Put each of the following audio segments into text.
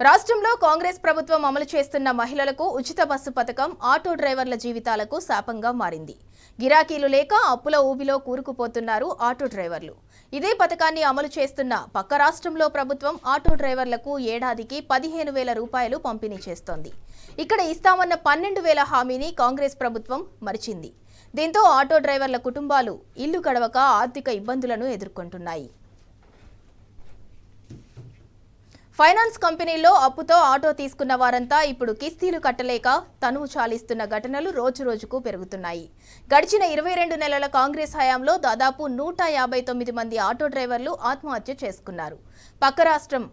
రాష్ట్రంలో కాంగ్రెస్ ప్రభుత్వం అమలు చేస్తున్న మహిళలకు ఉచిత బస్సు పథకం ఆటో డ్రైవర్ల జీవితాలకు శాపంగా మారింది. గిరాకీలు లేక అప్పుల ఊబిలో కూరుకుపోతున్నారు ఆటో డ్రైవర్లు. ఇదే పథకాన్ని అమలు చేస్తున్న పక్క రాష్ట్రంలో ప్రభుత్వం ఆటో డ్రైవర్లకు ఏడాదికి 15,000 రూపాయలు పంపిణీ చేస్తోంది. ఇక్కడ ఇస్తామన్న 12,000 హామీని కాంగ్రెస్ ప్రభుత్వం మరిచింది. దీంతో ఆటో డ్రైవర్ల కుటుంబాలు ఇల్లు గడవక ఆర్థిక ఇబ్బందులను ఎదుర్కొంటున్నాయి. ఫైనాన్స్ కంపెనీల్లో అప్పుతో ఆటో తీసుకున్న వారంతా ఇప్పుడు కిస్తీలు కట్టలేక తనువు చాలిస్తున్న ఘటనలు రోజురోజుకు పెరుగుతున్నాయి. గడిచిన 22 నెలల కాంగ్రెస్ హయాంలో దాదాపు 159 మంది ఆటో డ్రైవర్లు ఆత్మహత్య చేసుకున్నారు. పక్క రాష్ట్రం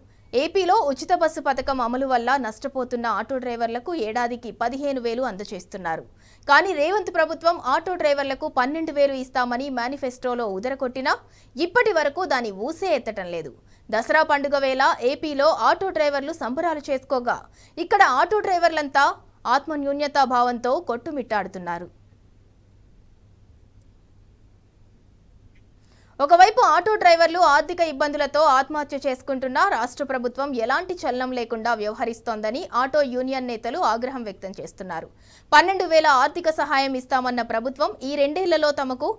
ఏపీలో ఉచిత బస్సు పథకం అమలు వల్ల నష్టపోతున్న ఆటో డ్రైవర్లకు ఏడాదికి 15,000 అందజేస్తున్నారు. కానీ రేవంత్ ప్రభుత్వం ఆటో డ్రైవర్లకు 12,000 ఇస్తామని మేనిఫెస్టోలో ఉదరకొట్టినా ఇప్పటి వరకు దాని ఊసే ఎత్తటం లేదు. దసరా పండుగ వేళ ఏపీలో ఆటో డ్రైవర్లు సంబరాలు చేసుకోగా ఇక్కడ ఆటో డ్రైవర్లంతా ఆత్మన్యూన్యతా భావంతో కొట్టుమిట్టాడుతున్నారు. ఒకవైపు ఆటో డ్రైవర్లు ఆర్థిక ఇబ్బందులతో ఆత్మహత్య చేసుకుంటున్నా రాష్ట్ర ప్రభుత్వం ఎలాంటి చలనం లేకుండా వ్యవహరిస్తోందని ఆటో యూనియన్ నేతలు ఆగ్రహం వ్యక్తం చేస్తున్నారు. 12,000 ఆర్థిక సహాయం ఇస్తామన్న ప్రభుత్వం ఈ 2 ఏళ్లలో తమకు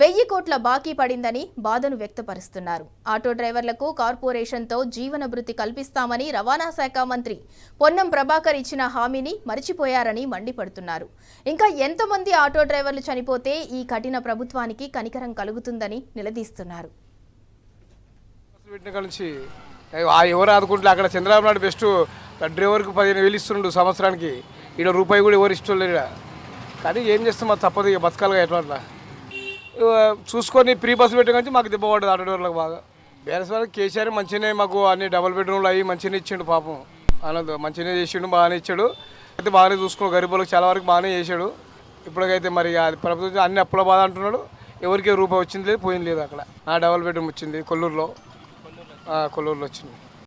1,000 కోట్ల బాకీ పడిందని బాధను వ్యక్తపరుస్తున్నారు. ఆటో డ్రైవర్లకు కార్పొరేషన్తో జీవన భృతి కల్పిస్తామని రవాణా శాఖ మంత్రి పొన్నం ప్రభాకర్ ఇచ్చిన హామీని మరిచిపోయారని మండిపడుతున్నారు. ఇంకా ఎంతమంది ఆటో డ్రైవర్లు చనిపోతే ఈ కఠిన ప్రభుత్వానికి కనికరం కలుగుతుందని నిలదీస్తున్నారు. ఎవరు ఆదుకుంటే అక్కడ చంద్రబాబు నాయుడు బెస్ట్ డ్రైవర్కి 15,000 ఇస్తుండు సంవత్సరానికి. ఈడ రూపాయి కూడా ఎవరు ఇష్టం లేదు. కానీ ఏం చేస్తాం, మాకు తప్పదు, ఇక బతకాలిగా ఎట్లా చూసుకొని ప్రీ బస్సు పెట్టే కానీ మాకు దెబ్బ పడ్డది ఆటో డ్రైవర్లకు బాగా. బీఆర్ఎస్ వాళ్ళకి కేసీఆర్ మంచిగానే మాకు అన్ని డబుల్ బెడ్రూమ్లు అవి మంచిగానే ఇచ్చిండు. పాపం ఆనంద్ మంచిగానే చేసిండు, బాగానే ఇచ్చాడు. అయితే బాగానే చూసుకున్నాడు, గరీబులకు చాలా వరకు బాగానే చేశాడు. ఇప్పటికైతే మరి అది ప్రభుత్వం అన్ని అప్పుల బాధ అంటున్నాడు. ఎవరికి రూపాయి వచ్చింది లేదు, పోయింది లేదు. అక్కడ డబుల్ బెడ్రూమ్ వచ్చింది కొల్లూరులో వచ్చింది.